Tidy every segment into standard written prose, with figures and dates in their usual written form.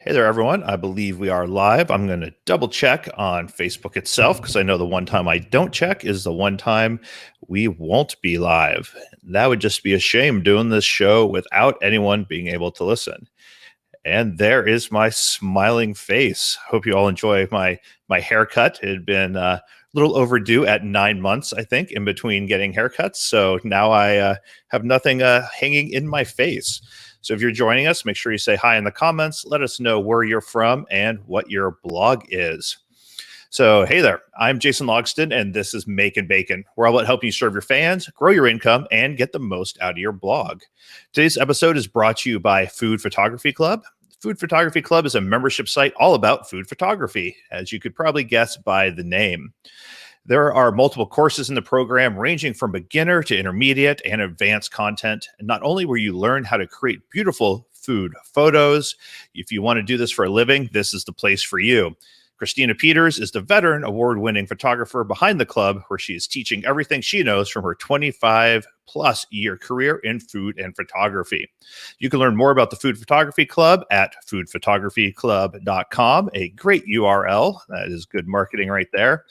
Hey there, everyone. I believe we are live. I'm going to double check on Facebook itself because I know the one time I don't check is the one time we won't be live. That would just be a shame doing this show without anyone being able to listen. And there is my smiling face. Hope you all enjoy my haircut. It had been a little overdue at 9 months, I think, in between getting haircuts. So now I have nothing hanging in my face. So if you're joining us, make sure you say hi in the comments. Let us know where you're from and what your blog is. So, hey there, I'm Jason Logston, and this is Makin Bacon. We're all about helping you serve your fans, grow your income, and get the most out of your blog. Today's episode is brought to you by Food Photography Club. Food Photography Club is a membership site all about food photography, as you could probably guess by the name. There are multiple courses in the program ranging from beginner to intermediate and advanced content. And not only will you learn how to create beautiful food photos, if you want to do this for a living, this is the place for you. Christina Peters is the veteran award-winning photographer behind the club, where she is teaching everything she knows from her 25-plus year career in food and photography. You can learn more about the Food Photography Club at foodphotographyclub.com, a great URL. That is good marketing right there.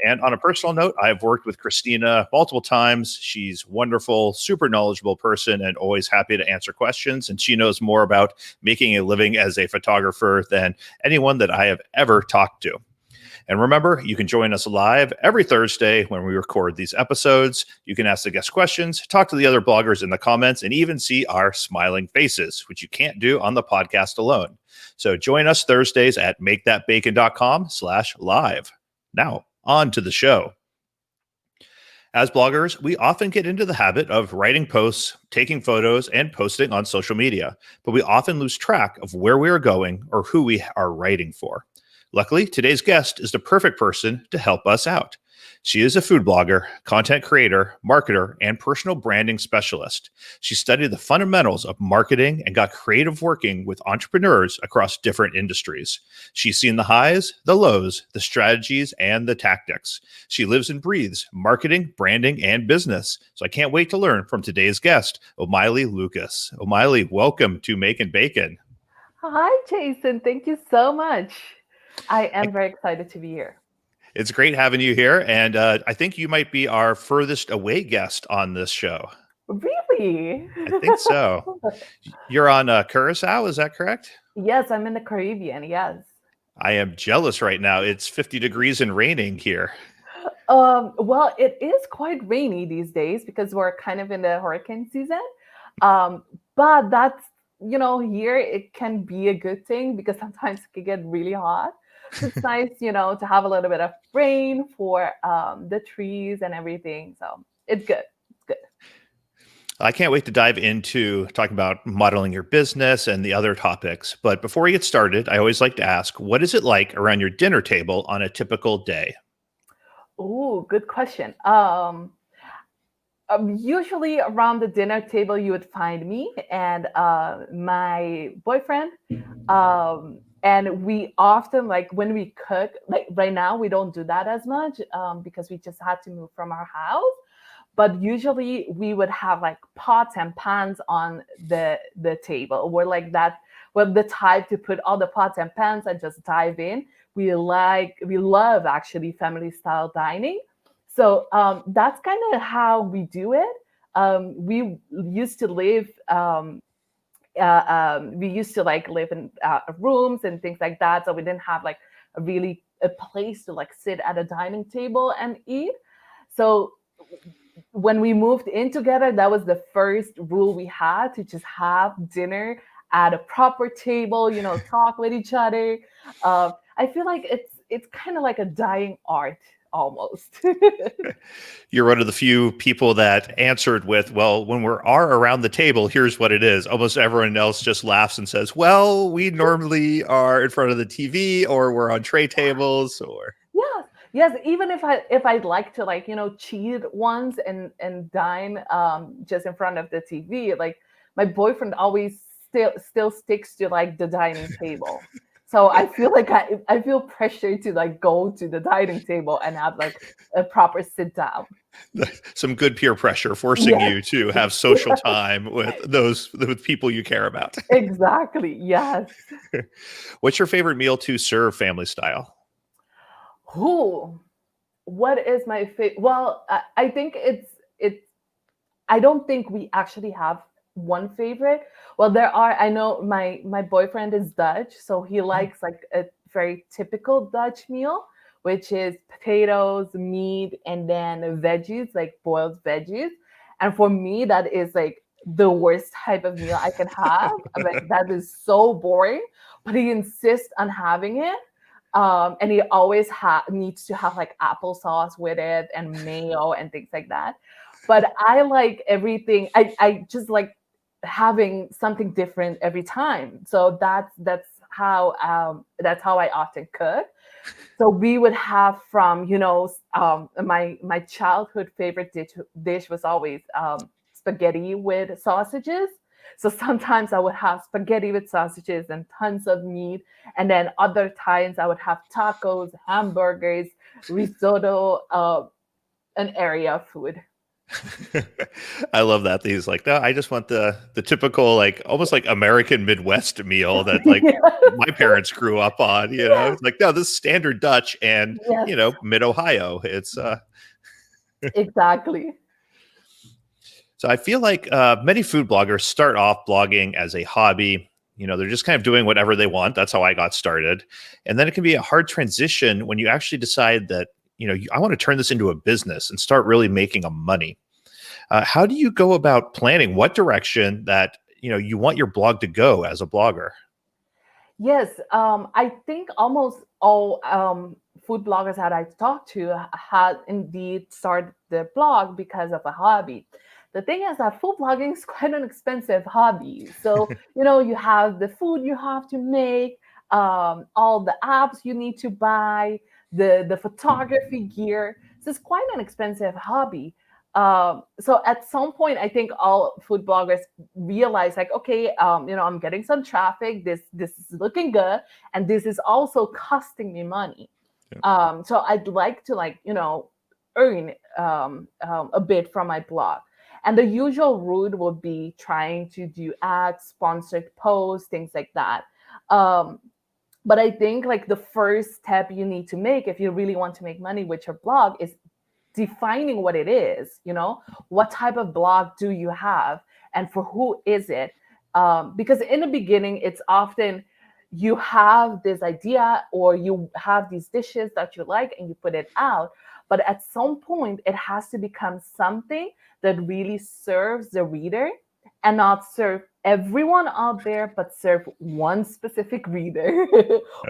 And on a personal note, I've worked with Christina multiple times. She's wonderful, super knowledgeable person, and always happy to answer questions. And she knows more about making a living as a photographer than anyone that I have ever talked to. And remember, you can join us live every Thursday when we record these episodes. You can ask the guest questions, talk to the other bloggers in the comments, and even see our smiling faces, which you can't do on the podcast alone. So join us Thursdays at makethatbacon.com/live. Now, on to the show. As bloggers, we often get into the habit of writing posts, taking photos, and posting on social media, but we often lose track of where we are going or who we are writing for. Luckily, today's guest is the perfect person to help us out. She is a food blogger, content creator, marketer, and personal branding specialist. She studied the fundamentals of marketing and got creative working with entrepreneurs across different industries. She's seen the highs, the lows, the strategies, and the tactics. She lives and breathes marketing, branding, and business. So I can't wait to learn from today's guest, Omaily Lucas. Omaily, welcome to Makin Bacon. Hi, Jason. Thank you so much. I am very excited to be here. It's great having you here. And I think you might be our furthest away guest on this show. Really? I think so. You're on Curacao, is that correct? Yes, I'm in the Caribbean. Yes. I am jealous right now. It's 50 degrees and raining here. Well, it is quite rainy these days because we're kind of in the hurricane season. But that's, here it can be a good thing because sometimes it can get really hot. So it's nice, to have a little bit of rain for the trees and everything. So it's good. It's good. I can't wait to dive into talking about modeling your business and the other topics. But before we get started, I always like to ask, what is it like around your dinner table on a typical day? Oh, good question. Usually around the dinner table, you would find me and my boyfriend. And we often, like when we cook, like right now, we don't do that as much because we just had to move from our house. But usually we would have like pots and pans on the table. We're like that. We're the type to put all the pots and pans and just dive in. We love actually family style dining. So that's kind of how we do it. We used to live. We used to like live in rooms and things like that, so we didn't have like a place to like sit at a dining table and eat. So when we moved in together, that was the first rule we had, to just have dinner at a proper table, talk with each other. I feel like it's kind of like a dying art almost. You're one of the few people that answered with, well, when we are around the table, here's what it is. Almost everyone else just laughs and says, well, we normally are in front of the TV or we're on tray tables or. Yes. Even if I'd like to, like, cheat once and dine just in front of the TV, like my boyfriend always still sticks to like the dining table. So I feel like I feel pressure to like go to the dining table and have like a proper sit down. Some good peer pressure forcing Yes. you to have social time with people you care about. Exactly. Yes. What's your favorite meal to serve family style? Who? What is my favorite? Well, I think it's. I don't think we actually have one favorite. Well, there are. I know my boyfriend is Dutch, so he likes like a very typical Dutch meal, which is potatoes, meat, and then veggies, like boiled veggies. And for me, that is like the worst type of meal I can have. I mean, that is so boring, but he insists on having it. And he always needs to have like applesauce with it and mayo and things like that. But I like everything. I just like having something different every time. So that's how I often cook. So we would have from my childhood favorite dish was always spaghetti with sausages. So sometimes I would have spaghetti with sausages and tons of meat, and then other times I would have tacos, hamburgers, risotto, an area of food. I love that. He's like, no, I just want the typical, like almost like American Midwest meal that like Yes, my parents grew up on. It's like, no, this is standard Dutch and yes, mid Ohio. It's exactly. So I feel like many food bloggers start off blogging as a hobby. They're just kind of doing whatever they want. That's how I got started. And then it can be a hard transition when you actually decide that, I want to turn this into a business and start really making a money. How do you go about planning what direction that, you want your blog to go as a blogger? Yes, I think almost all food bloggers that I've talked to had indeed started their blog because of a hobby. The thing is that food blogging is quite an expensive hobby. So, you have the food you have to make, all the apps you need to buy, the photography gear. So it's quite an expensive hobby. So at some point, I think all food bloggers realize like, okay, I'm getting some traffic. This is looking good, and this is also costing me money. Yeah. So I'd like to earn a bit from my blog. And the usual route would be trying to do ads, sponsored posts, things like that. Um, but I think like the first step you need to make if you really want to make money with your blog is defining what it is. What type of blog do you have and for who is it? Because in the beginning it's often you have this idea or you have these dishes that you like and you put it out, but at some point it has to become something that really serves the reader and not serve everyone out there, but serve one specific reader,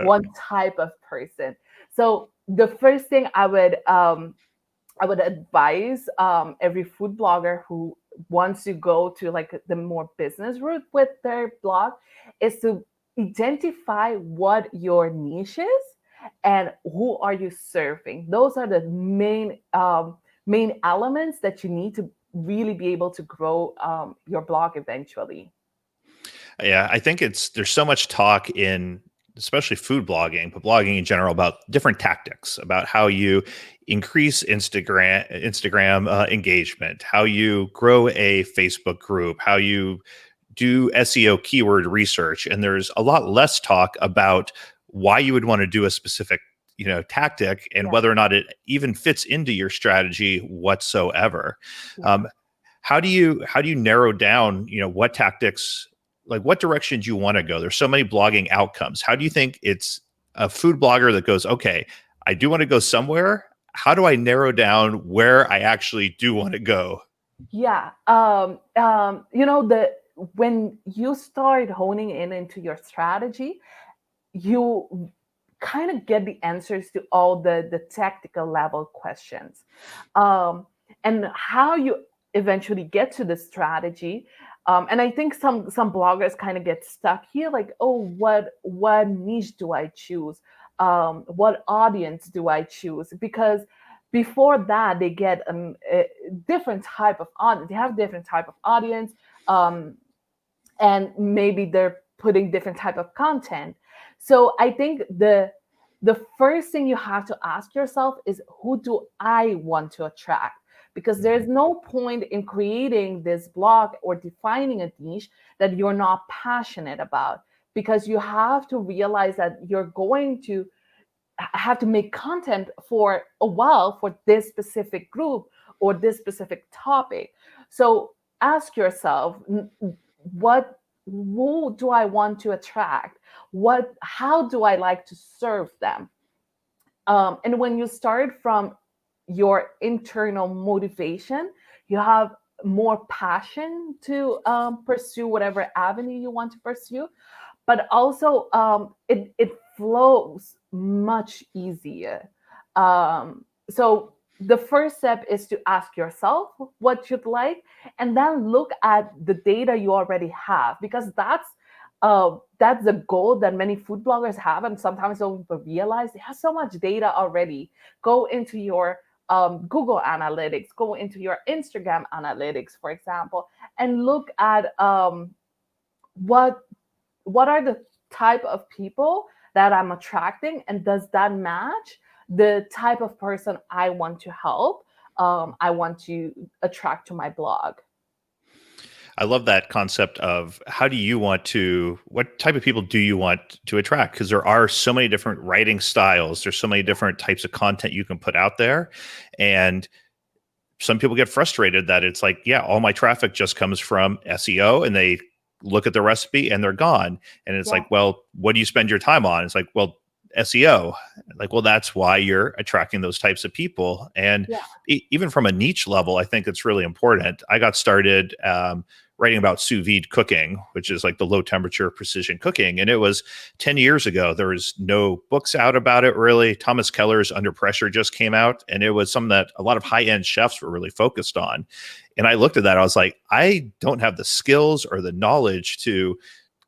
one type of person. So the first thing I would advise every food blogger who wants to go to like the more business route with their blog is to identify what your niche is and who are you serving. Those are the main elements that you need to really be able to grow your blog eventually. Yeah, I think there's so much talk in especially food blogging, but blogging in general about different tactics, about how you increase Instagram engagement, how you grow a Facebook group, how you do SEO keyword research, and there's a lot less talk about why you would want to do a specific tactic and Yeah, whether or not it even fits into your strategy whatsoever. yeah. Um, how do you narrow down what tactics, like what directions you want to go? There's so many blogging outcomes. How do you think it's a food blogger that goes, okay, I do want to go somewhere, how do I narrow down where I actually do want to go? Yeah. The when you start honing in into your strategy, you kind of get the answers to all the tactical level questions. And how you eventually get to the strategy. And I think some bloggers kind of get stuck here, like, oh, what niche do I choose? What audience do I choose? Because before that, they get a different type of audience. They have different type of audience, um, and maybe they're putting different type of content. So I think the first thing you have to ask yourself is, who do I want to attract? because there's no point in creating this blog or defining a niche that you're not passionate about, because you have to realize that you're going to have to make content for a while for this specific group or this specific topic. So ask yourself, what who do I want to attract? How do I like to serve them? And when you start from your internal motivation, you have more passion to pursue whatever avenue you want to pursue, but also it flows much easier. So the first step is to ask yourself what you'd like, and then look at the data you already have, because that's the goal that many food bloggers have, and sometimes don't even realize they have so much data already. Go into your Google Analytics, go into your Instagram Analytics, for example, and look at what what are the type of people that I'm attracting, and does that match the type of person I want to help, I want to attract to my blog. I love that concept of what type of people do you want to attract? Because there are so many different writing styles. There's so many different types of content you can put out there. And some people get frustrated that it's like, yeah, all my traffic just comes from SEO, and they look at the recipe and they're gone. And it's Yeah, like, well, what do you spend your time on? It's like, well, SEO. Like, well, that's why you're attracting those types of people. And yeah, even from a niche level, I think it's really important. I got started writing about sous vide cooking, which is like the low temperature precision cooking. And it was 10 years ago. There was no books out about it, really. Thomas Keller's Under Pressure just came out, and it was something that a lot of high-end chefs were really focused on. And I looked at that, I was like, I don't have the skills or the knowledge to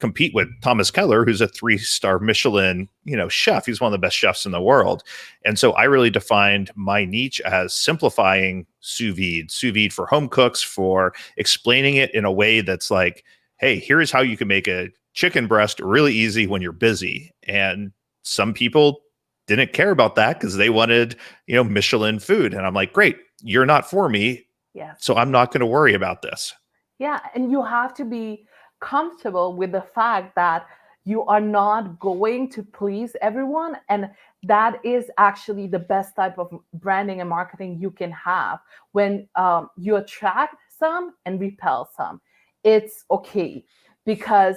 compete with Thomas Keller, who's a 3-star Michelin, chef. He's one of the best chefs in the world. And so I really defined my niche as simplifying sous vide for home cooks, for explaining it in a way that's like, hey, here's how you can make a chicken breast really easy when you're busy. And some people didn't care about that because they wanted, Michelin food. And I'm like, great, you're not for me. yes. So I'm not going to worry about this. Yeah, and you have to be comfortable with the fact that you are not going to please everyone. And that is actually the best type of branding and marketing you can have, when you attract some and repel some. It's okay, because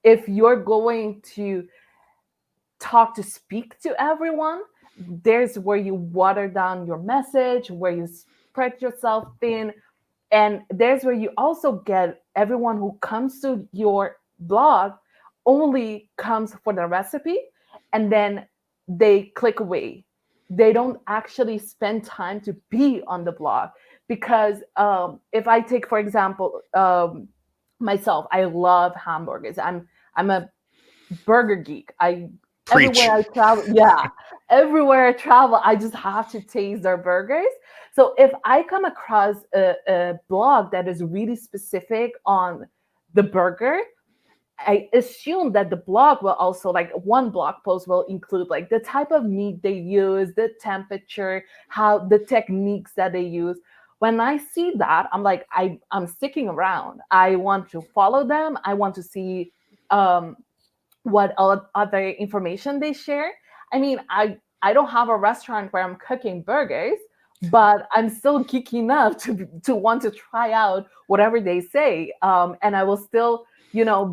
if you're going to speak to everyone, there's where you water down your message, where you spread yourself thin, and there's where you also get everyone who comes to your blog only comes for the recipe, and then they click away. They don't actually spend time to be on the blog, because if I take, for example, myself, I love hamburgers. I'm a burger geek. Preach. Everywhere I travel, yeah, everywhere I travel, I just have to taste their burgers. So if I come across a blog that is really specific on the burger, I assume that the blog will also, like, one blog post will include like the type of meat they use, the temperature, how the techniques that they use. When I see that, I'm like, I'm sticking around. I want to follow them. I want to see um, what other information they share. I mean, I don't have a restaurant where I'm cooking burgers, but I'm still geeky enough to want to try out whatever they say, and I will still,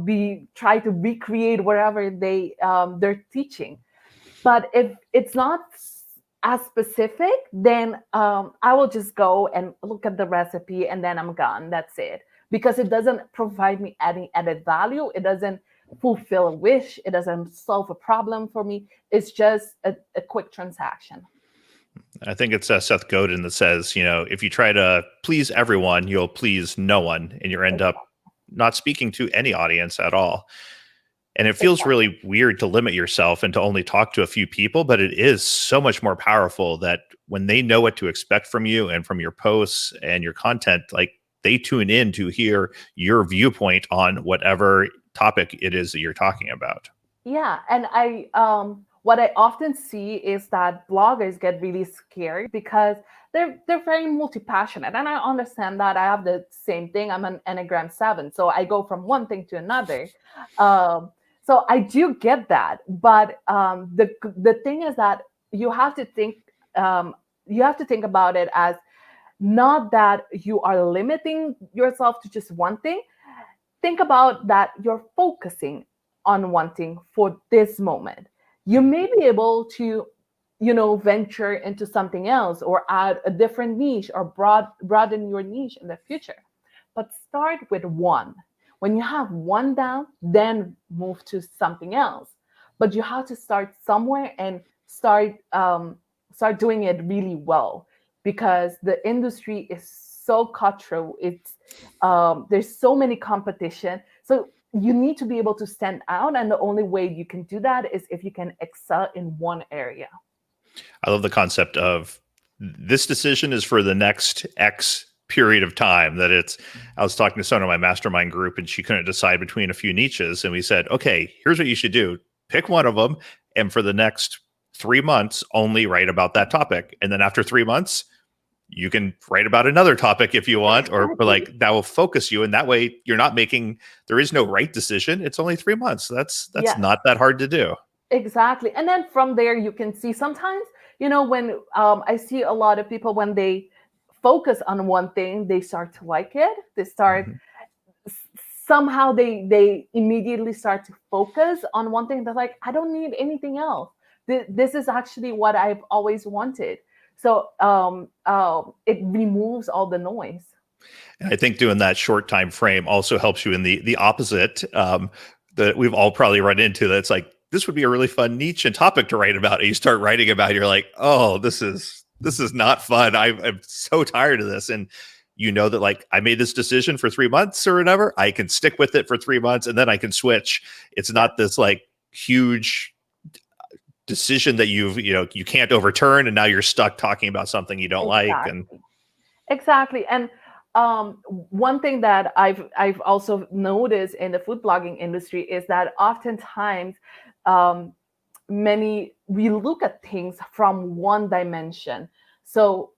be try to recreate whatever they're teaching. But if it's not as specific, then I will just go and look at the recipe, and then I'm gone. That's it, because it doesn't provide me any added value. It doesn't fulfill a wish. It doesn't solve a problem for me. It's just a quick transaction. I think it's Seth Godin that says, if you try to please everyone, you'll please no one, and you end up not speaking to any audience at all. And it feels Exactly. really weird to limit yourself and to only talk to a few people, but it is so much more powerful that when they know what to expect from you and from your posts and your content, like, they tune in to hear your viewpoint on whatever topic it is that you're talking about. Yeah, and I what I often see is that bloggers get really scared because they're very multi-passionate, and I understand that. I have the same thing. I'm an Enneagram 7, so I go from one thing to another. um, so I do get that, but the thing is that you have to think you have to think about it as not that you are limiting yourself to just one thing. Think about that you're focusing on one thing for this moment. You may be able to, venture into something else or add a different niche or broaden your niche in the future. But start with one. When you have one down, then move to something else. But you have to start somewhere and start doing it really well, because the industry is so cutthroat. It's there's so many competition. So you need to be able to stand out, and the only way you can do that is if you can excel in one area. I love the concept of this decision is for the next X period of time. I was talking to someone in my mastermind group and she couldn't decide between a few niches. And we said, okay, here's what you should do. Pick one of them. And for the next 3 months, only write about that topic. And then after 3 months, you can write about another topic if you want, or like that will focus you. And that way there is no right decision. It's only 3 months. That's Yes. not that hard to do. Exactly. And then from there, you can see sometimes, when I see a lot of people, when they focus on one thing, they start to like it. They start somehow they immediately start to focus on one thing. They're like, I don't need anything else. This is actually what I've always wanted. So it removes all the noise. And I think doing that short time frame also helps you in the opposite, that we've all probably run into. That's like, this would be a really fun niche and topic to write about. And you start writing about it, you're like, oh, this is not fun. I'm so tired of this. And you know that, like, I made this decision for 3 months or whatever. I can stick with it for 3 months and then I can switch. It's not this like huge decision that you can't overturn, and now you're stuck talking about something you don't like. And Exactly. And one thing that I've also noticed in the food blogging industry is that oftentimes um, we look at things from one dimension. So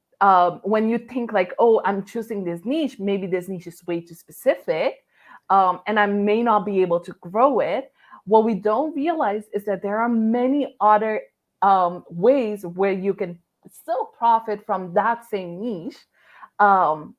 when you think like, oh, I'm choosing this niche, maybe this niche is way too specific, and I may not be able to grow it. What we don't realize is that there are many other ways where you can still profit from that same niche, um,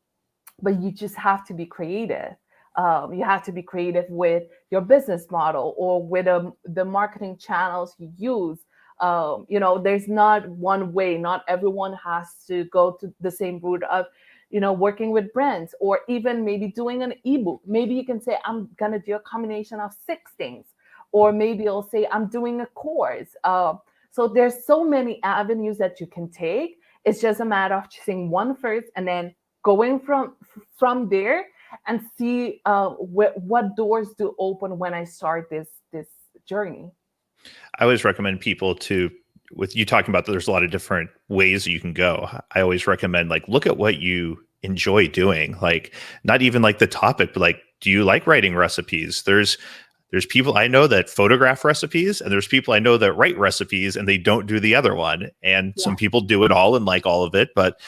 but you just have to be creative. You have to be creative with your business model or with the marketing channels you use. There's not one way. Not everyone has to go to the same route of, working with brands, or even maybe doing an ebook. Maybe you can say, I'm gonna do a combination of 6 things, or maybe you'll say, I'm doing a course. So there's so many avenues that you can take. It's just a matter of choosing one first and then going from there and see what doors do open when I start this journey. I always recommend people with you talking about that there's a lot of different ways that you can go. I always recommend, like, look at what you enjoy doing. Like, not even like the topic, but like, do you like writing recipes? There's people I know that photograph recipes, and there's people I know that write recipes and they don't do the other one. And some people do it all and like all of it. But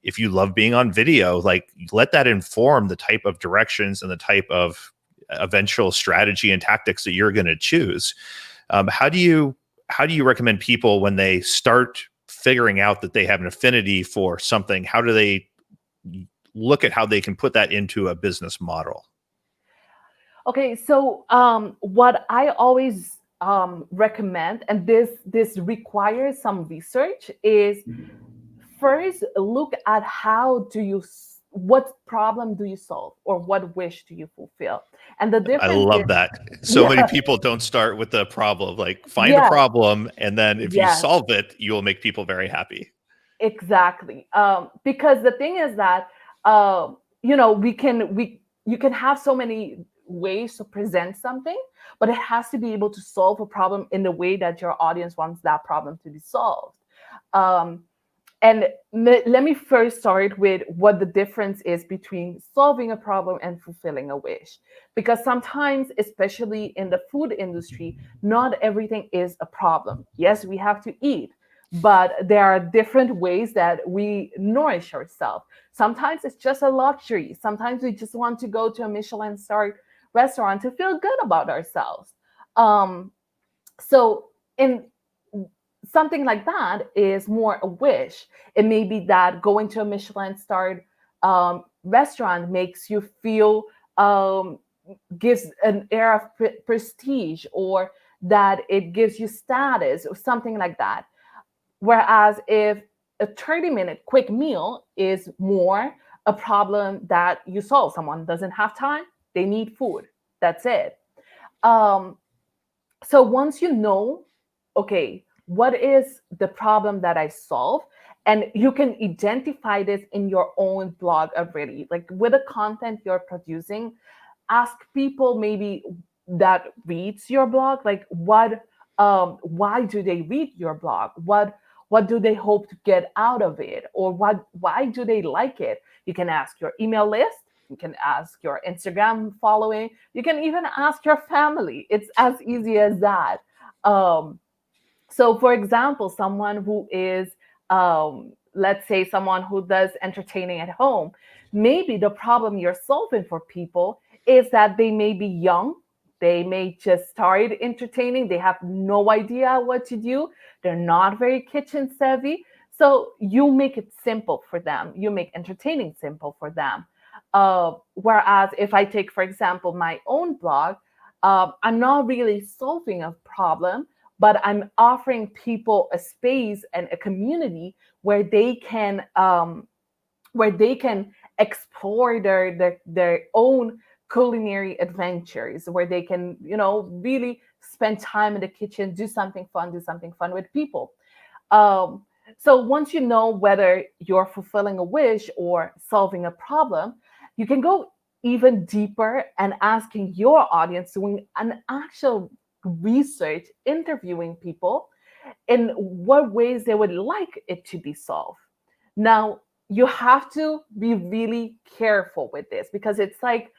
if you love being on video, like, let that inform the type of directions and the type of eventual strategy and tactics that you're going to choose. How do you recommend people, when they start figuring out that they have an affinity for something, how do they look at how they can put that into a business model? Okay, so what I always recommend, and this requires some research, is first look at what problem do you solve, or what wish do you fulfill. And the difference I love is, that. So many people don't start with the problem. Like, find a problem, and then if you solve it, you will make people very happy. Exactly. Because the thing is that you can have so many ways to present something, but it has to be able to solve a problem in the way that your audience wants that problem to be solved. And let me first start with what the difference is between solving a problem and fulfilling a wish. Because sometimes, especially in the food industry, not everything is a problem. Yes, we have to eat, but there are different ways that we nourish ourselves. Sometimes it's just a luxury. Sometimes we just want to go to a Michelin star restaurant to feel good about ourselves. Um, so in something like that is more a wish. It may be that going to a Michelin starred restaurant makes you feel, gives an air of prestige, or that it gives you status or something like that. Whereas if a 30-minute quick meal is more a problem that you solve, someone doesn't have time, they need food. That's it. Um, so once you know, okay, what is the problem that I solve? And you can identify this in your own blog already, like with the content you're producing. Ask people maybe that reads your blog, like why do they read your blog? What do they hope to get out of it? Or why do they like it? You can ask your email list, you can ask your Instagram following, you can even ask your family. It's as easy as that. Um, so, for example, someone who is, let's say, someone who does entertaining at home, maybe the problem you're solving for people is that they may be young. They may just start entertaining. They have no idea what to do. They're not very kitchen savvy. So you make it simple for them. You make entertaining simple for them. Whereas if I take, for example, my own blog, I'm not really solving a problem, but I'm offering people a space and a community where they can explore their own culinary adventures, where they can, really spend time in the kitchen, do something fun with people. Um, so once you know whether you're fulfilling a wish or solving a problem, you can go even deeper and asking your audience, doing an actual research, interviewing people in what ways they would like it to be solved. Now, you have to be really careful with this, because it's like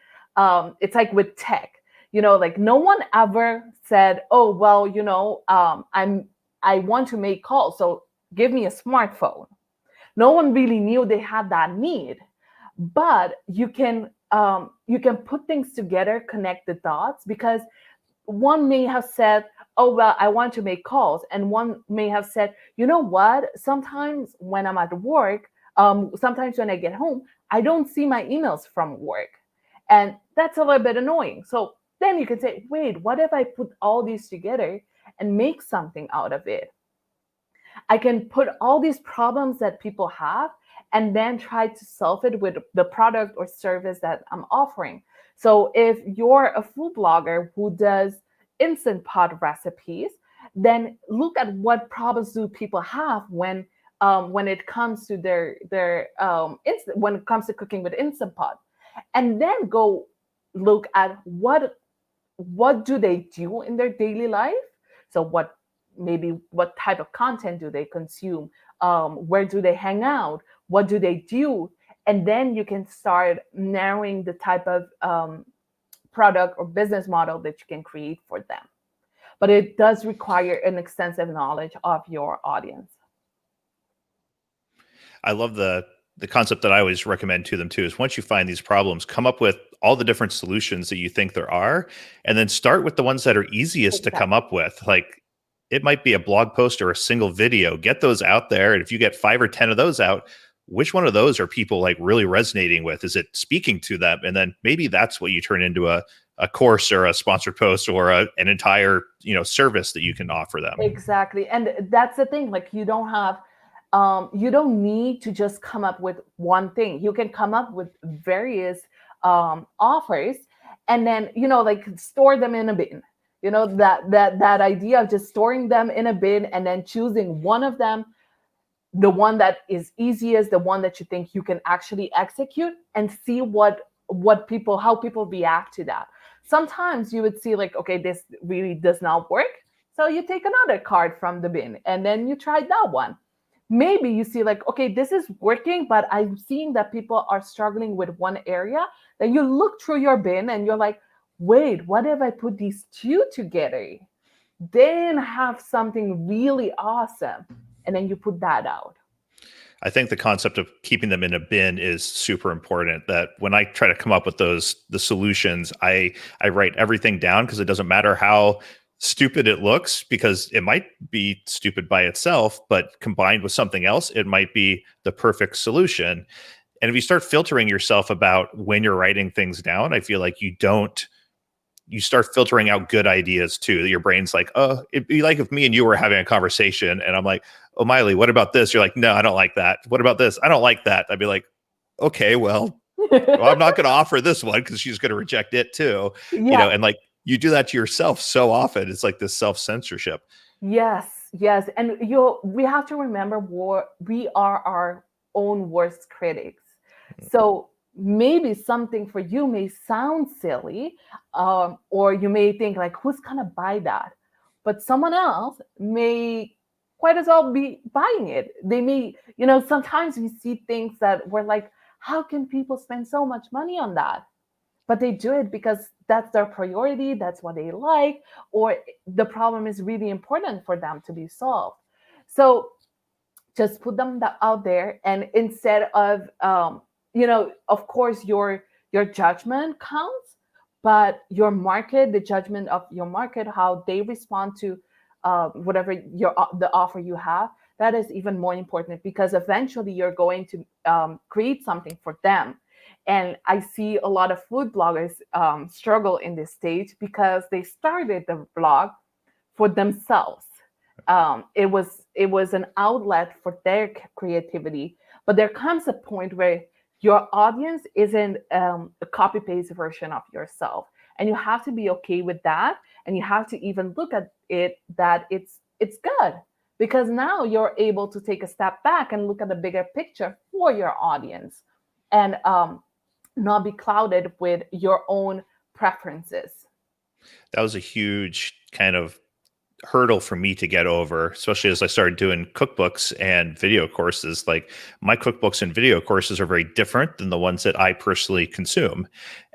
with tech. Like no one ever said, "Oh, well, I want to make calls, so give me a smartphone." No one really knew they had that need, but you can put things together, connect the dots, because one may have said, "Oh, well, I want to make calls," and one may have said, "You know what? Sometimes when I'm at work, sometimes when I get home, I don't see my emails from work, and that's a little bit annoying." So then you can say, "Wait, what if I put all these together and make something out of it?" I can put all these problems that people have and then try to solve it with the product or service that I'm offering. So if you're a food blogger who does instant pot recipes, then look at what problems do people have when it comes to when it comes to cooking with instant pot, and then go look at what do they do in their daily life. So what type of content do they consume, where do they hang out, what do they do, and then you can start narrowing the type of product or business model that you can create for them. But it does require an extensive knowledge of your audience. I love the concept that I always recommend to them too is once you find these problems, come up with all the different solutions that you think there are, and then start with the ones that are easiest to come Exactly. up with. Like it might be a blog post or a single video. Get those out there, and if you get 5 or 10 of those out, which one of those are people like really resonating with? Is it speaking to them? And then maybe that's what you turn into a course or a sponsored post or an entire service that you can offer them. Exactly. And that's the thing. Like you don't need to just come up with one thing. You can come up with various offers, and then, like store them in a bin. That idea of just storing them in a bin and then choosing one of them, the one that is easiest, the one that you think you can actually execute, and see how people react to that. Sometimes you would see like, okay, this really does not work, so you take another card from the bin and then you try that one. Maybe you see like, okay, this is working, but I'm seeing that people are struggling with one area. Then you look through your bin and you're like, wait, what if I put these two together? Then have something really awesome. and then you put that out. I think the concept of keeping them in a bin is super important. That when I try to come up with the solutions, I write everything down, because it doesn't matter how stupid it looks, because it might be stupid by itself, but combined with something else, it might be the perfect solution. And if you start filtering yourself about when you're writing things down, I feel like you start filtering out good ideas too. Your brain's like, oh, it'd be like if me and you were having a conversation and I'm like, Omaily, what about this? You're like, no, I don't like that. What about this? I don't like that. I'd be like, okay, well, I'm not going to offer this one because she's going to reject it too. Yeah. And like you do that to yourself so often. It's like this self-censorship. Yes, yes. And we have to remember we are our own worst critics. So maybe something for you may sound silly, or you may think like, who's gonna buy that? But someone else may quite as well be buying it. They may, sometimes we see things that we're like, how can people spend so much money on that? But they do it because that's their priority, that's what they like, or the problem is really important for them to be solved. So just put them out there, and instead of of course your judgment counts, but your market, the judgment of your market, how they respond to whatever the offer you have, that is even more important, because eventually you're going to create something for them. And I see a lot of food bloggers struggle in this stage because they started the blog for themselves. It was an outlet for their creativity, but there comes a point where your audience isn't a copy paste version of yourself, and you have to be okay with that, and you have to even look at it that it's good, because now you're able to take a step back and look at the bigger picture for your audience, and not be clouded with your own preferences. That was a huge kind of hurdle for me to get over, especially as I started doing cookbooks and video courses. Like my cookbooks and video courses are very different than the ones that I personally consume.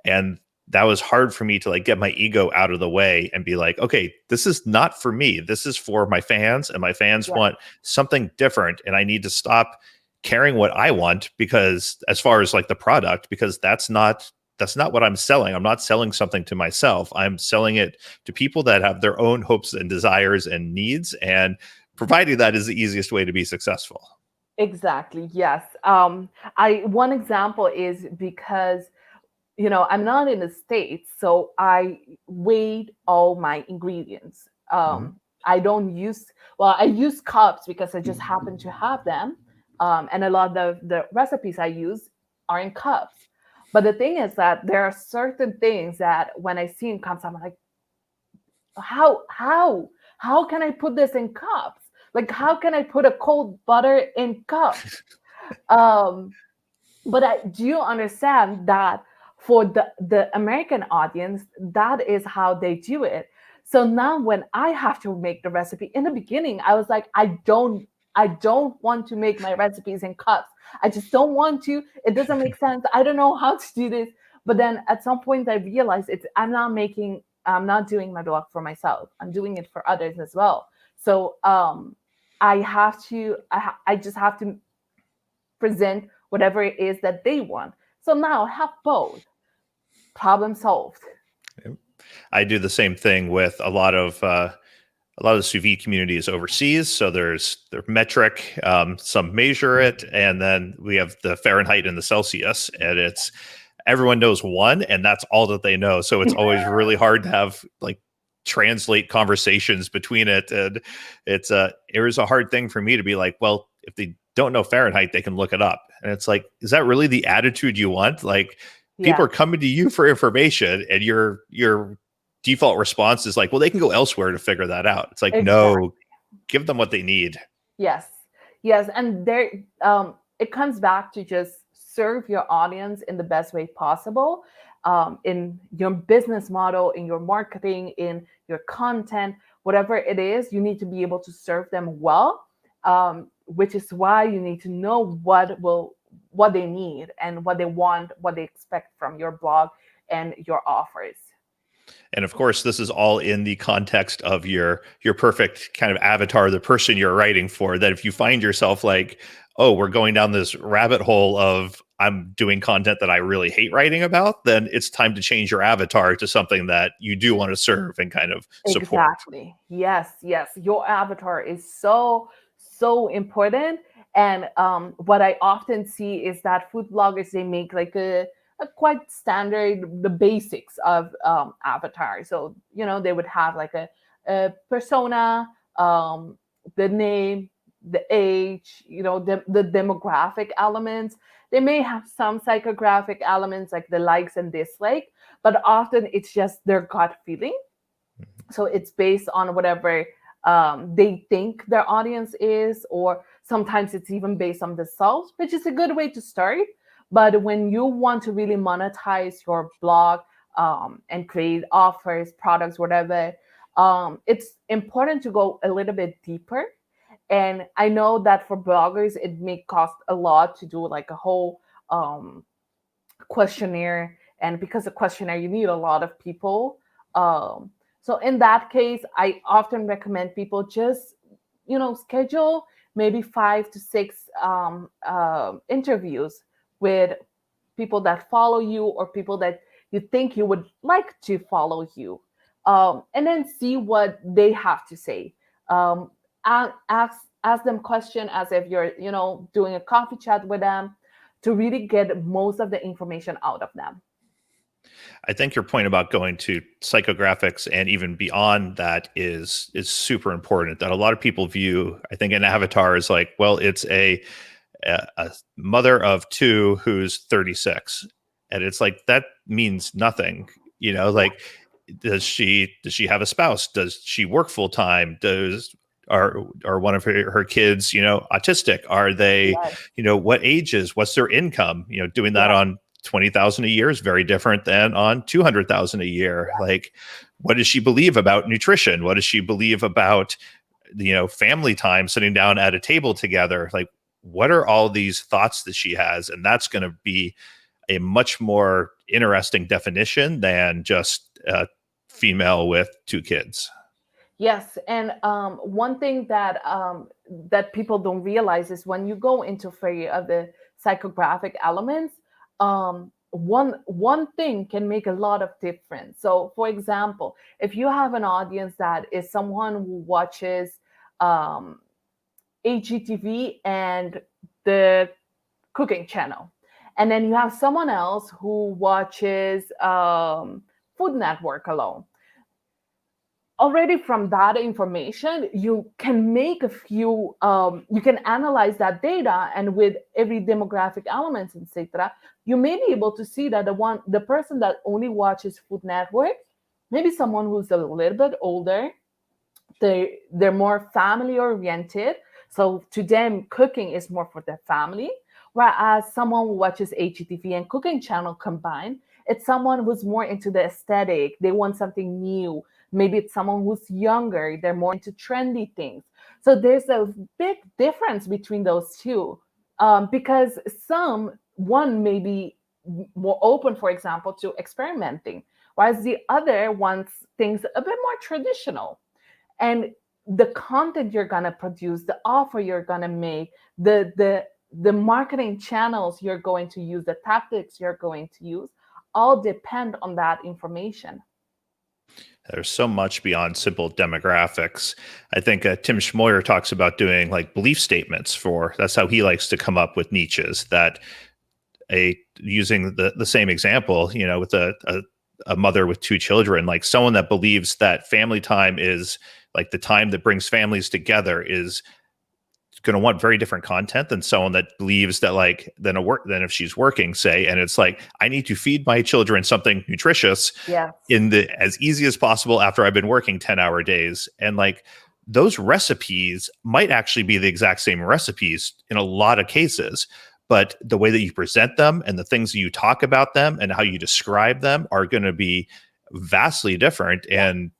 And that was hard for me to like get my ego out of the way and be like, okay, this is not for me. This is for my fans, and my fans Yeah. want something different. And I need to stop caring what I want, because as far as like the product, because that's not what I'm selling. I'm not selling something to myself. I'm selling it to people that have their own hopes and desires and needs, and providing that is the easiest way to be successful. Exactly. Yes. I one example is because I'm not in the States, so I weighed all my ingredients. Mhm. I don't use, well, I use cups because I just happen to have them. And a lot of the recipes I use are in cups. But the thing is that there are certain things that when I see in cups, I'm like, how can I put this in cups? Like, how can I put a cold butter in cups? Um, but I do understand that for the American audience, that is how they do it. So now when I have to make the recipe, in the beginning, I was like, I don't want to make my recipes in cups. I just don't want to. It doesn't make sense. I don't know how to do this. But then at some point I realized I'm not doing my blog for myself. I'm doing it for others as well. So I just have to present whatever it is that they want. So now have both. Problem solved. I do the same thing with a lot of the sous vide communities overseas. So their metric, some measure it, and then we have the Fahrenheit and the Celsius, and it's everyone knows one, and that's all that they know. So it's always really hard to have like translate conversations between it, and it was a hard thing for me to be like, well, if they don't know Fahrenheit, they can look it up, and it's like, is that really the attitude you want? Like people Yeah, are coming to you for information, and your default response is like, well, they can go elsewhere to figure that out. It's like, exactly. no, give them what they need. Yes. Yes. And it comes back to just serve your audience in the best way possible, in your business model, in your marketing, in your content, whatever it is, you need to be able to serve them well, which is why you need to know what they need and what they want, what they expect from your blog and your offers. And of course, this is all in the context of your perfect kind of avatar, the person you're writing for. That if you find yourself like, oh, we're going down this rabbit hole of I'm doing content that I really hate writing about, then it's time to change your avatar to something that you do want to serve and kind of support. Exactly. Yes, yes. Your avatar is so important. And what I often see is that food bloggers, they make like a quite standard, the basics of avatar. So, they would have like a persona, the name, the age, the demographic elements. They may have some psychographic elements like the likes and dislike, but often it's just their gut feeling. So it's based on whatever they think their audience is, or sometimes it's even based on themselves, which is a good way to start. But when you want to really monetize your blog, and create offers, products, whatever, it's important to go a little bit deeper. And I know that for bloggers it may cost a lot to do like a whole questionnaire, and because a questionnaire you need a lot of people. So in that case, I often recommend people just schedule maybe 5 to 6 interviews with people that follow you, or people that you think you would like to follow you, and then see what they have to say. Ask them question as if you're doing a coffee chat with them, to really get most of the information out of them. I think your point about going to psychographics and even beyond that is super important. That a lot of people view, I think, an avatar as like, well, it's a mother of two who's 36, and it's like that means nothing. Like, does she have a spouse? Does she work full time? Are one of her kids autistic? Are they Yes, what ages? What's their income? Doing that yes, on 20,000 a year is very different than on 200,000 a year. Like, what does she believe about nutrition? What does she believe about family time, sitting down at a table together? Like, what are all these thoughts that she has? And that's going to be a much more interesting definition than just a female with 2 kids. yes. And one thing that people don't realize is when you go into three of the psychographic elements, one thing can make a lot of difference. So, for example, if you have an audience that is someone who watches um, HGTV and the cooking channel, and then you have someone else who watches Food Network alone, already from that information you can make a few you can analyze that data, and with every demographic elements, etc., you may be able to see that the person that only watches Food Network, maybe someone who's a little bit older, they're more family oriented, so to them cooking is more for their family. Whereas someone who watches HGTV and cooking channel combined, it's someone who's more into the aesthetic, they want something new. Maybe it's someone who's younger, they're more into trendy things. So there's a big difference between those two, because one may be more open, for example, to experimenting, whereas the other wants things a bit more traditional. And the content you're going to produce, the offer you're going to make, the marketing channels you're going to use, the tactics you're going to use, all depend on that information. There's so much beyond simple demographics. I think Tim Schmoyer talks about doing like belief statements that's how he likes to come up with niches. That using the same example, with a mother with 2 children, like someone that believes that family time is like the time that brings families together is going to want very different content than someone that believes that than if she's working, say, and it's like, I need to feed my children something nutritious Yes. as easy as possible after I've been working 10-hour days. And like those recipes might actually be the exact same recipes in a lot of cases, but the way that you present them and the things that you talk about them and how you describe them are going to be vastly different. And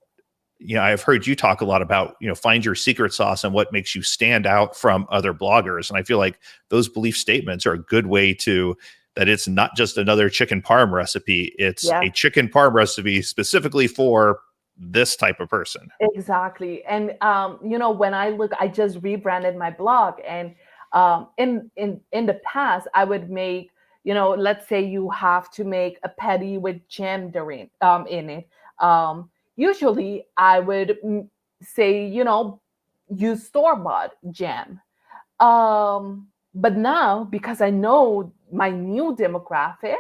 I've heard you talk a lot about, find your secret sauce and what makes you stand out from other bloggers. And I feel like those belief statements are a good way to that it's not just another chicken parm recipe. It's Yeah. a chicken parm recipe specifically for this type of person. Exactly. And when I look, I just rebranded my blog, and in the past, I would make, let's say you have to make a patty with jam during in it. Usually, I would say, use store-bought jam. But now, because I know my new demographic,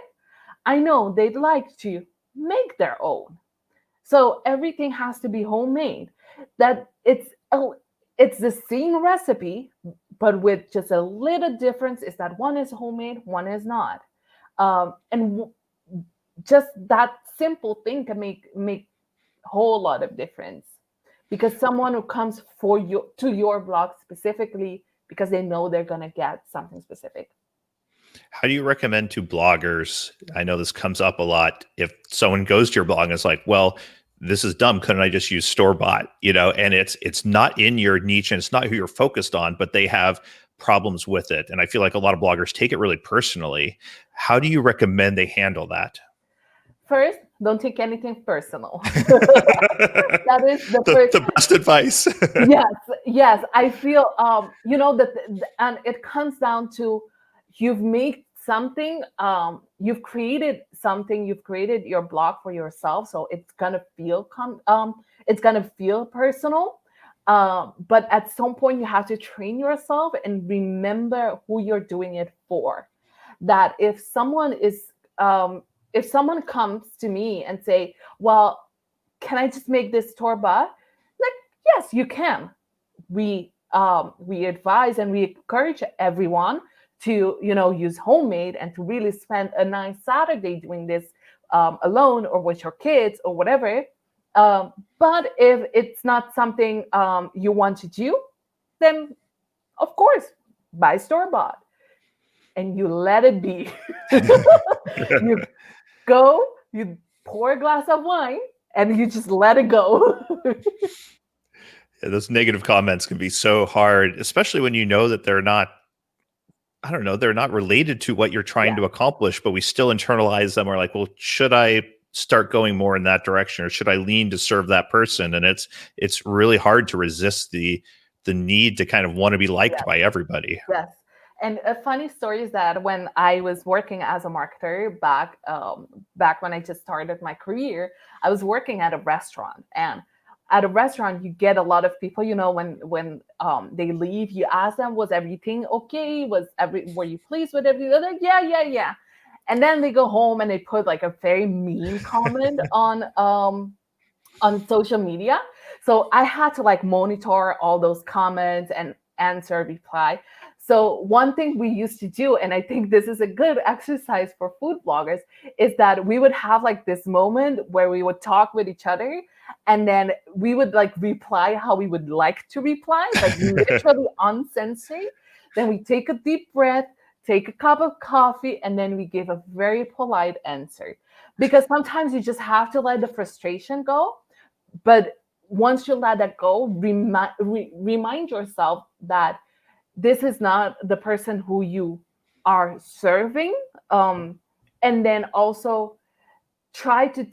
I know they'd like to make their own. So everything has to be homemade. That it's the same recipe, but with just a little difference is that one is homemade, one is not. And just that simple thing can make a whole lot of difference, because someone who comes for you to your blog specifically because they know they're gonna get something specific. How do you recommend to bloggers? I know this comes up a lot. If someone goes to your blog and is like, well, this is dumb. Couldn't I just use store bought? And it's not in your niche and it's not who you're focused on, but they have problems with it. And I feel like a lot of bloggers take it really personally. How do you recommend they handle that? First, don't take anything personal. That is the first. The best advice. Yes. I feel that, and it comes down to, you've made something, you've created something, you've created your blog for yourself, so it's gonna feel personal. But at some point, you have to train yourself and remember who you're doing it for. That if someone comes to me and say, well, can I just make this store bought? Like, yes, you can. We advise and we encourage everyone to use homemade and to really spend a nice Saturday doing this alone or with your kids or whatever. But if it's not something you want to do, then of course buy store bought and you let it be. You go, you pour a glass of wine, and you just let it go. Yeah, those negative comments can be so hard, especially when you know that they're not, I don't know, they're not related to what you're trying to accomplish, but we still internalize them. We're like, well, should I start going more in that direction, or should I lean to serve that person? And it's really hard to resist the need to kind of want to be liked by everybody. Yes. And a funny story is that when I was working as a marketer back when I just started my career, I was working at a restaurant. And at a restaurant, you get a lot of people, when they leave, you ask them, was everything okay? Were you pleased with everything? They're like, yeah. And then they go home and they put like a very mean comment on social media. So I had to like monitor all those comments and answer, reply. So one thing we used to do, and I think this is a good exercise for food bloggers, is that we would have like this moment where we would talk with each other, and then we would like reply how we would like to reply, like literally uncensored. Then we take a deep breath, take a cup of coffee, and then we give a very polite answer. Because sometimes you just have to let the frustration go. But once you let that go, remind yourself that this is not the person who you are serving. And then also try to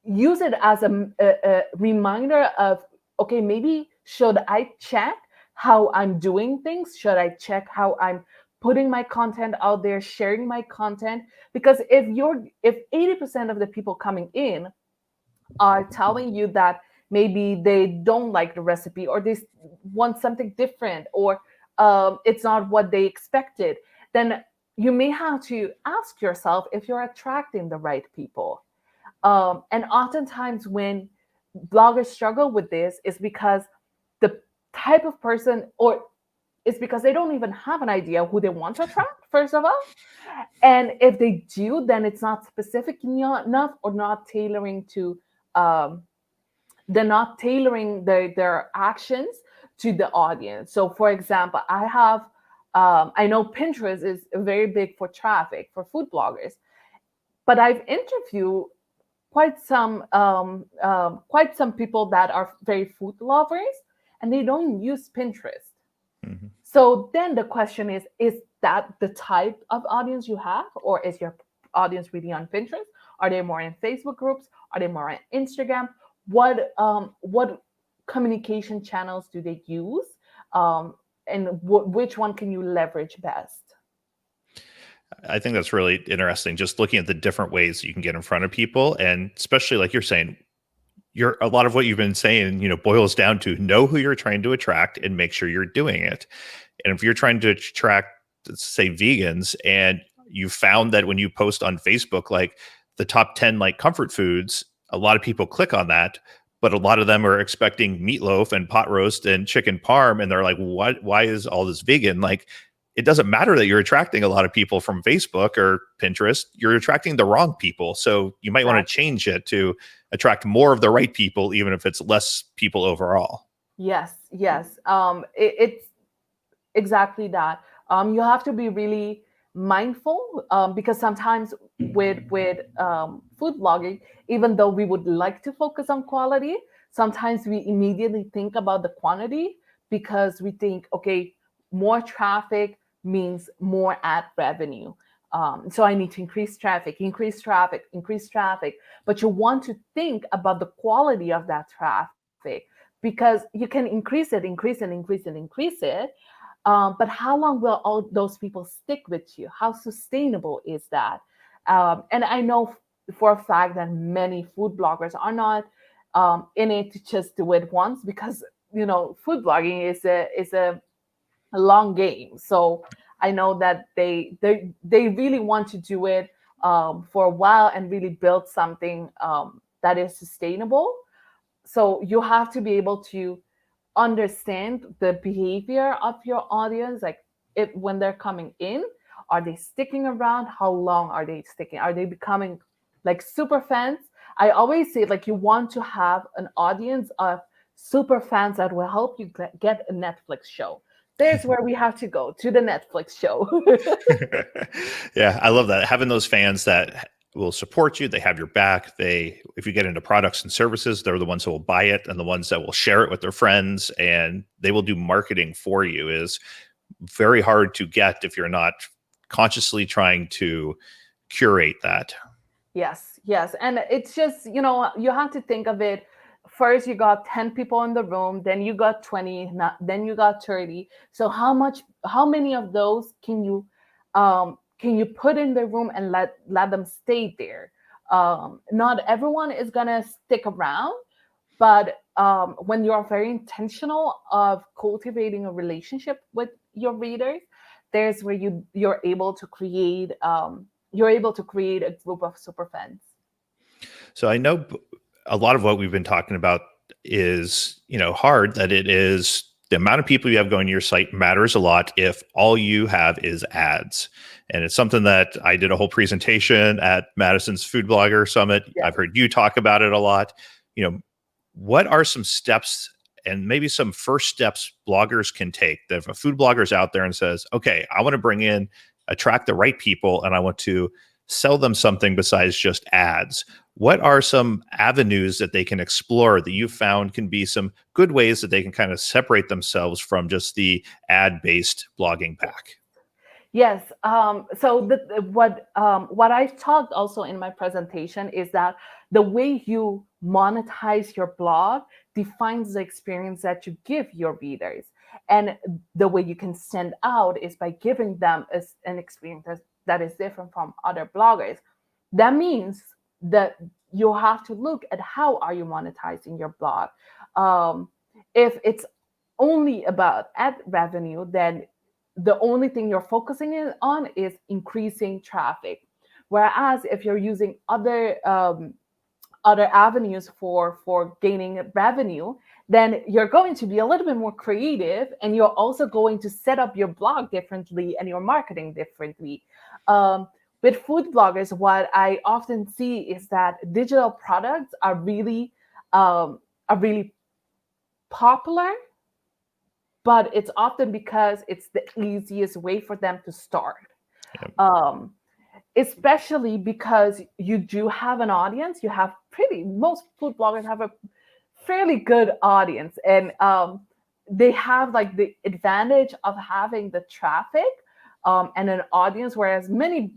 use it as a reminder of, okay, maybe should I check how I'm doing things? Should I check how I'm putting my content out there, sharing my content? Because if 80% of the people coming in are telling you that maybe they don't like the recipe, or they want something different, or it's not what they expected, then you may have to ask yourself if you're attracting the right people. And oftentimes when bloggers struggle with this is because the type of person, or it's because they don't even have an idea who they want to attract, first of all. And if they do, then it's not specific enough, or not tailoring to they're not tailoring their actions to the audience. So for example, I know Pinterest is very big for traffic for food bloggers, but I've interviewed quite some people that are very food lovers, and they don't use Pinterest. Mm-hmm. So then the question is that the type of audience you have, or is your audience really on Pinterest? Are they more in Facebook groups? Are they more on Instagram? What communication channels do they use? And which one can you leverage best? I think that's really interesting. Just looking at the different ways you can get in front of people, and especially like you're saying, a lot of what you've been saying, boils down to know who you're trying to attract and make sure you're doing it. And if you're trying to attract, say, vegans, and you found that when you post on Facebook, like the top 10 like comfort foods, a lot of people click on that, but a lot of them are expecting meatloaf and pot roast and chicken parm, and they're like, "What? Why is all this vegan?" Like, it doesn't matter that you're attracting a lot of people from Facebook or Pinterest. You're attracting the wrong people. So you might want to change it to attract more of the right people, even if it's less people overall. Yes, yes. It's exactly that. You have to be really mindful, because sometimes with food blogging, even though we would like to focus on quality, sometimes we immediately think about the quantity, because we think, okay, more traffic means more ad revenue. So I need to increase traffic, increase traffic, increase traffic. But you want to think about the quality of that traffic, because you can increase it, increase it, increase it, increase it. But how long will all those people stick with you? How sustainable is that? And I know for a fact that many food bloggers are not in it to just do it once, because food blogging is a long game. So I know that they really want to do it for a while and really build something that is sustainable. So you have to be able to understand the behavior of your audience, like when they're coming in, are they sticking around? How long are they sticking? Are they becoming like super fans? I always say, like, you want to have an audience of super fans that will help you get a Netflix show. There's where we have to go, to the Netflix show. Yeah, I love that. Having those fans that will support you, they have your back. If you get into products and services, they're the ones who will buy it and the ones that will share it with their friends, and they will do marketing for you. Is very hard to get if you're not consciously trying to curate that. Yes, yes. And it's just, you have to think of it. First, you got 10 people in the room, then you got 20, then you got 30. So how many of those can you put in the room and let them stay there? Not everyone is gonna stick around, but when you're very intentional of cultivating a relationship with your readers, there's where you're able to create a group of super fans. So I know a lot of what we've been talking about is, hard, that it is the amount of people you have going to your site matters a lot if all you have is ads. And it's something that I did a whole presentation at Madison's Food Blogger Summit. Yes. I've heard you talk about it a lot. What are some steps and maybe some first steps bloggers can take, that if a food blogger is out there and says, okay, I want to attract the right people, and I want to sell them something besides just ads? What are some avenues that they can explore that you've found can be some good ways that they can kind of separate themselves from just the ad-based blogging pack? Yes. So what I've talked also in my presentation is that the way you monetize your blog defines the experience that you give your readers, and the way you can stand out is by giving them an experience that is different from other bloggers. That means that you have to look at how are you monetizing your blog. If it's only about ad revenue, then the only thing you're focusing on is increasing traffic. Whereas if you're using other avenues for gaining revenue, then you're going to be a little bit more creative, and you're also going to set up your blog differently and your marketing differently. With food bloggers, what I often see is that digital products are really popular, but it's often because it's the easiest way for them to start. Yep. Especially because you do have an audience. Most food bloggers have a fairly good audience, and they have like the advantage of having the traffic and an audience, whereas many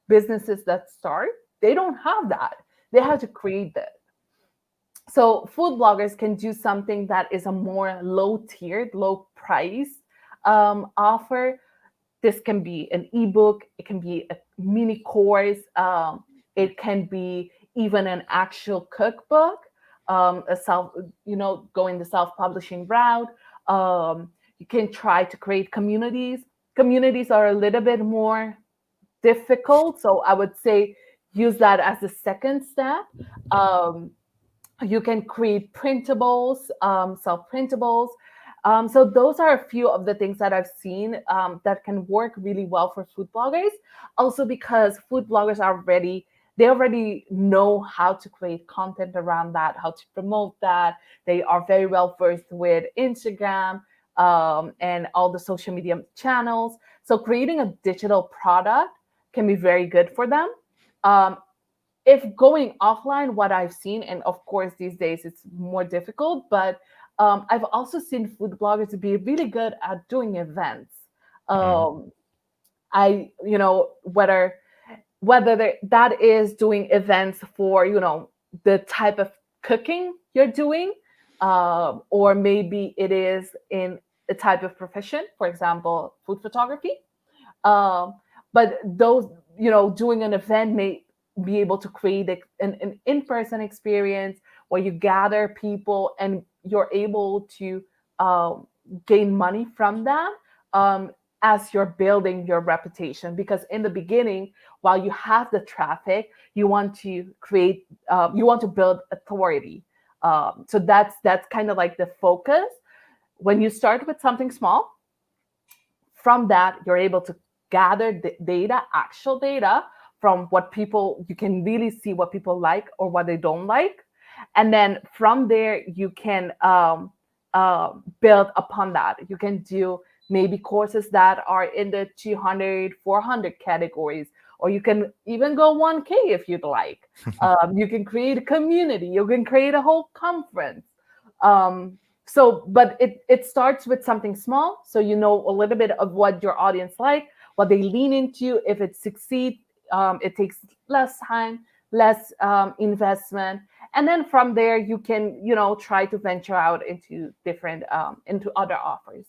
businesses that start, they don't have that. They have to create that. So food bloggers can do something that is a more low tiered, low price offer. This can be an ebook, it can be a mini course, it can be even an actual cookbook, a self, going the self-publishing route. You can try to create communities. Communities are a little bit more difficult, so I would say use that as the second step. Um, you can create printables, self-printables. So those are a few of the things that I've seen that can work really well for food bloggers. Also because food bloggers they already know how to create content around that, how to promote that. They are very well versed with Instagram and all the social media channels. So creating a digital product can be very good for them. Um, if going offline, what I've seen, and of course these days it's more difficult, but I've also seen food bloggers to be really good at doing events. Mm. Whether that is doing events for the type of cooking you're doing, or maybe it is in a type of profession, for example, food photography. um, but those, doing an event may be able to create an in-person experience where you gather people and you're able to um, gain money from that, um, as you're building your reputation. Because in the beginning, while you have the traffic, you want to build authority. So that's kind of like the focus. When you start with something small, from that you're able to gather the data, actual data, from what people, you can really see what people like or what they don't like. And then from there you can build upon that. You can do maybe courses that are in the 200, 400 categories, or you can even go 1K if you'd like. You can create a community, you can create a whole conference. But it starts with something small, so you know a little bit of what your audience like, what they lean into. If it succeeds, it takes less time, less investment, and then from there you can try to venture out into different into other offers.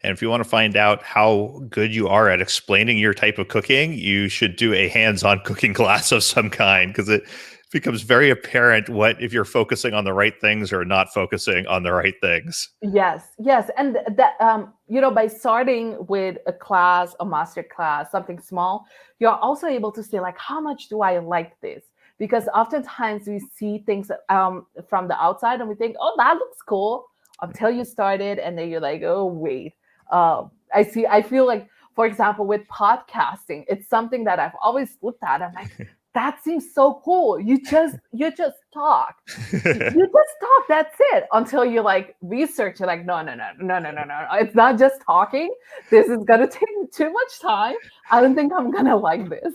And if you want to find out how good you are at explaining your type of cooking, you should do a hands-on cooking class of some kind, because it becomes very apparent what if you're focusing on the right things or not focusing on the right things. Yes, yes, and that by starting with a class, a master class, something small, you're also able to say like, how much do I like this? Because oftentimes we see things from the outside and we think, oh, that looks cool, until you started, and then you're like, oh wait, I feel like, for example, with podcasting, it's something that I've always looked at. I'm like, that seems so cool. You just talk. You just talk, that's it, until you like research. You're like, no, no, no, no, no, no, no, it's not just talking. This is gonna take too much time. I don't think I'm gonna like this.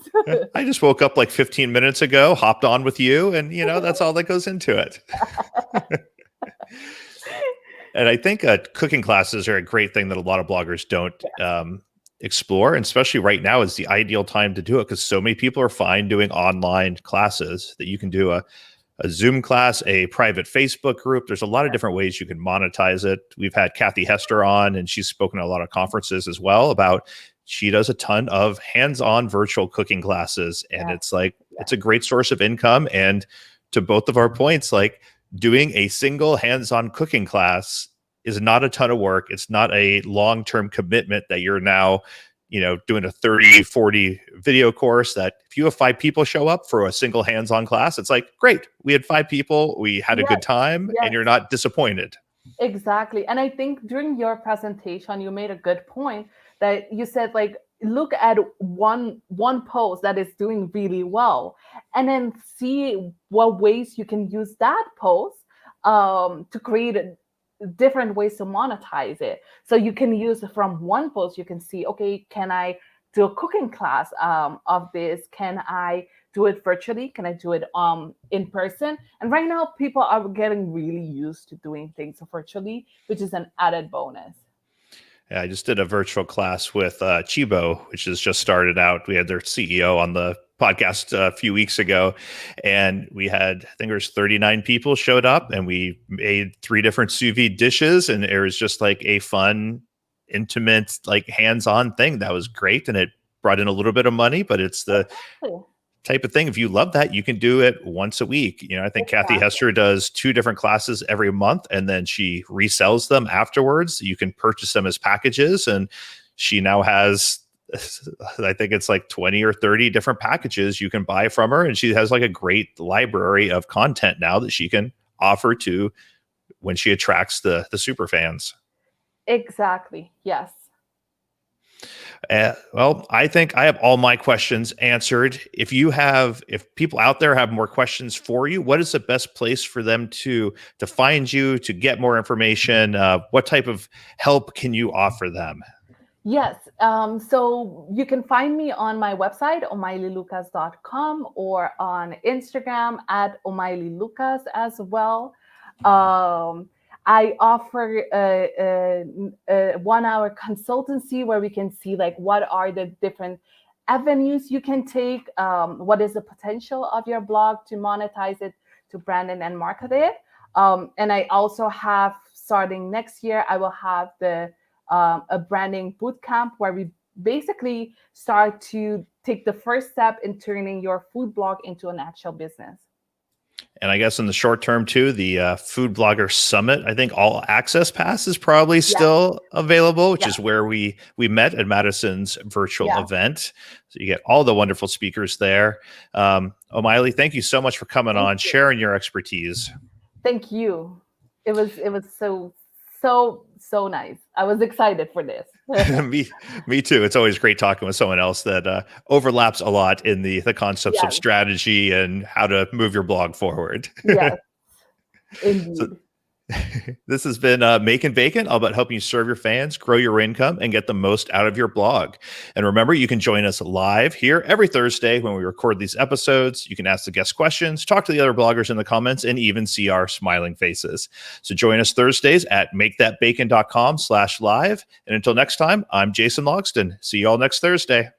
I just woke up like 15 minutes ago, hopped on with you, and that's all that goes into it. And I think cooking classes are a great thing that a lot of bloggers don't explore, and especially right now is the ideal time to do it, because so many people are fine doing online classes that you can do a Zoom class, a private Facebook group. There's a lot of different ways you can monetize it. We've had Kathy Hester on, and she's spoken at a lot of conferences as well about, she does a ton of hands-on virtual cooking classes. And Yeah. it's like, it's a great source of income. And to both of our points, like doing a single hands-on cooking class is not a ton of work. It's not a long-term commitment that you're now doing a 30-40 video course, that if you have 5 people show up for a single hands-on class, it's like, great, we had 5 people, we had a Yes, good time, and yes. you're not disappointed. Exactly. And I think during your presentation, you made a good point, that you said like, look at one post that is doing really well, and then see what ways you can use that post to create different ways to monetize it. So you can use from one post, you can see, okay, can I do a cooking class of this? Can I do it virtually? Can I do it in person? And right now, people are getting really used to doing things virtually, which is an added bonus. Yeah, I just did a virtual class with Chibo, which has just started out. We had their CEO on the podcast a few weeks ago, and we had, I think there was 39 people showed up, and we made 3 different sous vide dishes, and it was just like a fun, intimate, like hands-on thing that was great, and it brought in a little bit of money, but it's the Exactly. type of thing. If you love that, you can do it once a week. You know, I think Kathy Exactly. Hester does 2 different classes every month, and then she resells them afterwards. You can purchase them as packages, and she now has, I think it's like 20 or 30 different packages you can buy from her, and she has like a great library of content now that she can offer to when she attracts the super fans. Exactly. Yes. Well, I think I have all my questions answered. If people out there have more questions for you, what is the best place for them to find you, to get more information? What type of help can you offer them? Yes. So you can find me on my website, omailylucas.com, or on Instagram at Omaily Lucas as well. I offer a 1 hour consultancy where we can see like what are the different avenues you can take, what is the potential of your blog to monetize it, to brand it and market it. And I also have, starting next year, I will have a branding bootcamp where we basically start to take the first step in turning your food blog into an actual business. And I guess in the short term too, the Food Blogger Summit, I think All Access Pass is probably Yeah. still available, which Yeah. is where we met at Madison's virtual Yeah. event. So you get all the wonderful speakers there. Omaily, thank you so much for coming Thank on, you. sharing your expertise. Thank you. It was so nice. I was excited for this. me too. It's always great talking with someone else that overlaps a lot in the concepts of Yes. strategy and how to move your blog forward. Yes, So indeed. this has been Makin Bacon, all about helping you serve your fans, grow your income, and get the most out of your blog. And remember, you can join us live here every Thursday when we record these episodes. You can ask the guest questions, talk to the other bloggers in the comments, and even see our smiling faces. So join us Thursdays at makethatbacon.com/live. And until next time, I'm Jason Logston. See you all next Thursday.